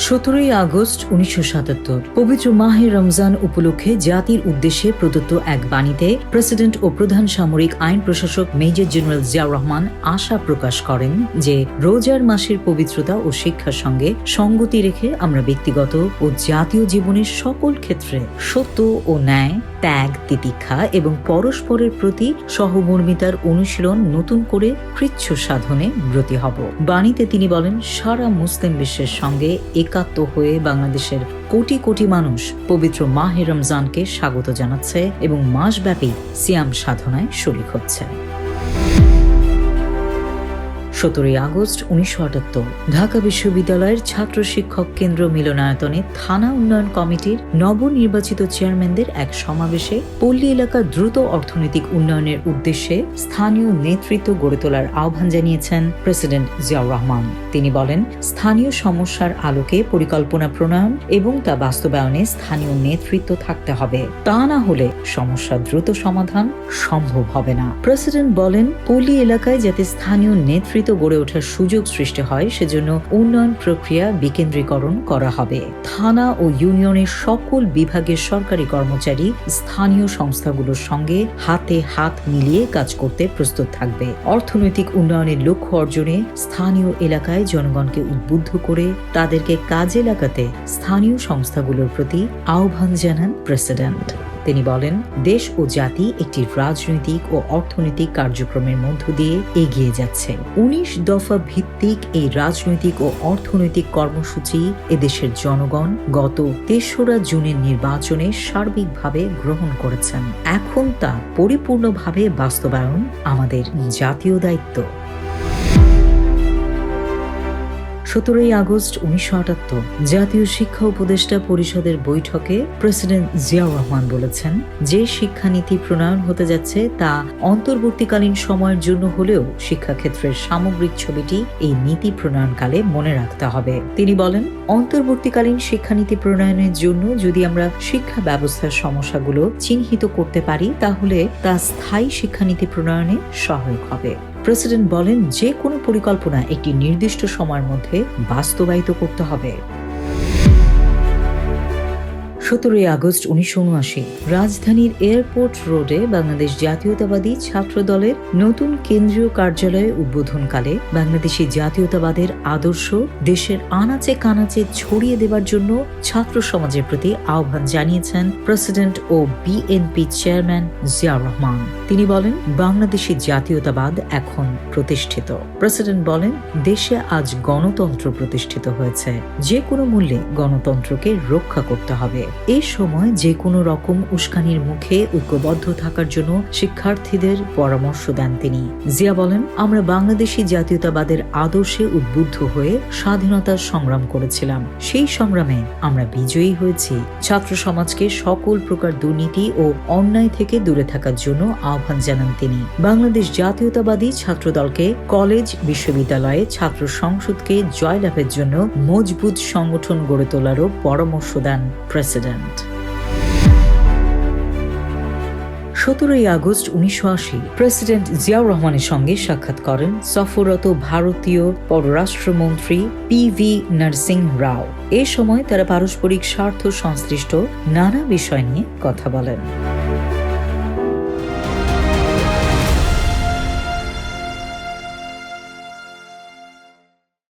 17 August 1977 পবিত্র মাহে রমজান উপলক্ষে জাতির উদ্দেশ্যে প্রদত্ত এক বাণীতে প্রেসিডেন্ট ও প্রধান সামরিক আইন প্রশাসক মেজর জেনারেল জিয়াউর রহমান আশা প্রকাশ করেন যে রোজার মাসের পবিত্রতা ও শিক্ষার সঙ্গে সঙ্গতি রেখে আমরা ব্যক্তিগত ও জাতীয় জীবনের সকল ক্ষেত্রে সত্য ও ন্যায়, ত্যাগ, তিতিক্ষা এবং পরস্পরের প্রতি সহমর্মিতার অনুশীলন নতুন করে কৃচ্ছ সাধনে ব্রতী হব। বাণীতে তিনি বলেন, সারা মুসলিম বিশ্বের সঙ্গে একাত্ম হয়ে বাংলাদেশের কোটি কোটি মানুষ পবিত্র মাহে রমজানকে স্বাগত জানাচ্ছে এবং মাসব্যাপী সিয়াম সাধনায় শরীক হচ্ছে। 17 আগস্ট 1978 ঢাকা বিশ্ববিদ্যালয়ের ছাত্র শিক্ষক কেন্দ্র মিলনায়তনে থানা উন্নয়ন কমিটির নবনির্বাচিত চেয়ারম্যানদের এক সমাবেশে পল্লী এলাকার দ্রুত অর্থনৈতিক উন্নয়নের উদ্দেশ্যে স্থানীয় নেতৃত্ব গড়ে তোলার আহ্বান জানিয়েছেন প্রেসিডেন্ট জিয়াউর রহমান। তিনি বলেন, স্থানীয় সমস্যার আলোকে পরিকল্পনা প্রণয়ন এবং তা বাস্তবায়নে স্থানীয় নেতৃত্ব থাকতে হবে। তা না হলে সমস্যার দ্রুত সমাধান সম্ভব হবে না। প্রেসিডেন্ট বলেন, পল্লী এলাকায় যাতে স্থানীয় নেতৃত্ব গড়ে ওঠার সুযোগ সৃষ্টি হয় সেজন্য উন্নয়ন প্রক্রিয়া বিকেন্দ্রীকরণ করা হবে। থানা ও ইউনিয়নের সকল বিভাগের সরকারি কর্মচারী স্থানীয় সংস্থাগুলোর সঙ্গে হাতে হাত মিলিয়ে কাজ করতে প্রস্তুত থাকবে। অর্থনৈতিক উন্নয়নের লক্ষ্য অর্জনে স্থানীয় এলাকায় জনগণকে উদ্বুদ্ধ করে তাদেরকে কাজে লাগাতে স্থানীয় সংস্থাগুলোর প্রতি আহ্বান জানান প্রেসিডেন্ট। তিনি বলেন, দেশ ও জাতি একটি রাজনৈতিক ও অর্থনৈতিক কার্যক্রমের মধ্য দিয়ে এগিয়ে যাচ্ছে। 19 দফা ভিত্তিক এই রাজনৈতিক ও অর্থনৈতিক কর্মসূচি এদেশের জনগণ গত 3রা জুনের নির্বাচনে সার্বিকভাবে গ্রহণ করেছেন। এখন তা পরিপূর্ণভাবে বাস্তবায়ন আমাদের জাতীয় দায়িত্ব। 17 আগস্ট 1978 জাতীয় শিক্ষা উপদেষ্টা পরিষদের বৈঠকে প্রেসিডেন্ট জিয়াউর রহমান বলেছেন, যে শিক্ষানীতি প্রণয়ন হতে যাচ্ছে তা অন্তর্বর্তীকালীন সময়ের জন্য হলেও শিক্ষাক্ষেত্রের সামগ্রিক ছবিটি এই নীতি প্রণয়নকালে মনে রাখতে হবে। তিনি বলেন, অন্তর্বর্তীকালীন শিক্ষানীতি প্রণয়নের জন্য যদি আমরা শিক্ষা ব্যবস্থার সমস্যাগুলো চিহ্নিত করতে পারি তাহলে তা স্থায়ী শিক্ষানীতি প্রণয়নে সহায়ক হবে। প্রেসিডেন্ট বলেন, যে কোনো পরিকল্পনা একটি নির্দিষ্ট সময়ের মধ্যে বাস্তবায়িত করতে হবে। 17 আগস্ট 1979 রাজধানীর এয়ারপোর্ট রোডে বাংলাদেশ জাতীয়তাবাদী ছাত্র দলের নতুন কেন্দ্রীয় কার্যালয়ে উদ্বোধনকালে বাংলাদেশি জাতীয়তাবাদের আদর্শ দেশের আনাচে কানাচে ছড়িয়ে দেবার জন্য ছাত্র সমাজের প্রতি আহ্বান জানিয়েছেন প্রেসিডেন্ট ও বিএনপি চেয়ারম্যান জিয়াউর রহমান। তিনি বলেন, বাংলাদেশি জাতীয়তাবাদ এখন প্রতিষ্ঠিত। প্রেসিডেন্ট বলেন, দেশে আজ গণতন্ত্র প্রতিষ্ঠিত হয়েছে। যে কোনো মূল্যে গণতন্ত্রকে রক্ষা করতে হবে। এই সময় যে কোনো রকম উস্কানির মুখে ঐক্যবদ্ধ থাকার জন্য শিক্ষার্থীদের পরামর্শ দেন তিনি। জিয়া বলেন, আমরা বাংলাদেশি জাতীয়তাবাদের আদর্শে উদ্বুদ্ধ হয়ে স্বাধীনতার সংগ্রাম করেছিলাম। সেই সংগ্রামে আমরা বিজয়ী হয়েছি। ছাত্র সমাজকে সকল প্রকার দুর্নীতি ও অন্যায় থেকে দূরে থাকার জন্য আহ্বান জানান তিনি। বাংলাদেশ জাতীয়তাবাদী ছাত্র দলকে কলেজ, বিশ্ববিদ্যালয়ে ছাত্র সংসদকে জয়লাভের জন্য মজবুত সংগঠন গড়ে তোলারও পরামর্শ দেন প্রেসিডেন্ট। 17 আগস্ট 1980 প্রেসিডেন্ট জিয়াউর রহমানের সঙ্গে সাক্ষাৎ করেন সফররত ভারতীয় পররাষ্ট্রমন্ত্রী PV নরসিংহ রাও। এ সময় তারা পারস্পরিক স্বার্থ সংশ্লিষ্ট নানা বিষয় নিয়ে কথা বলেন।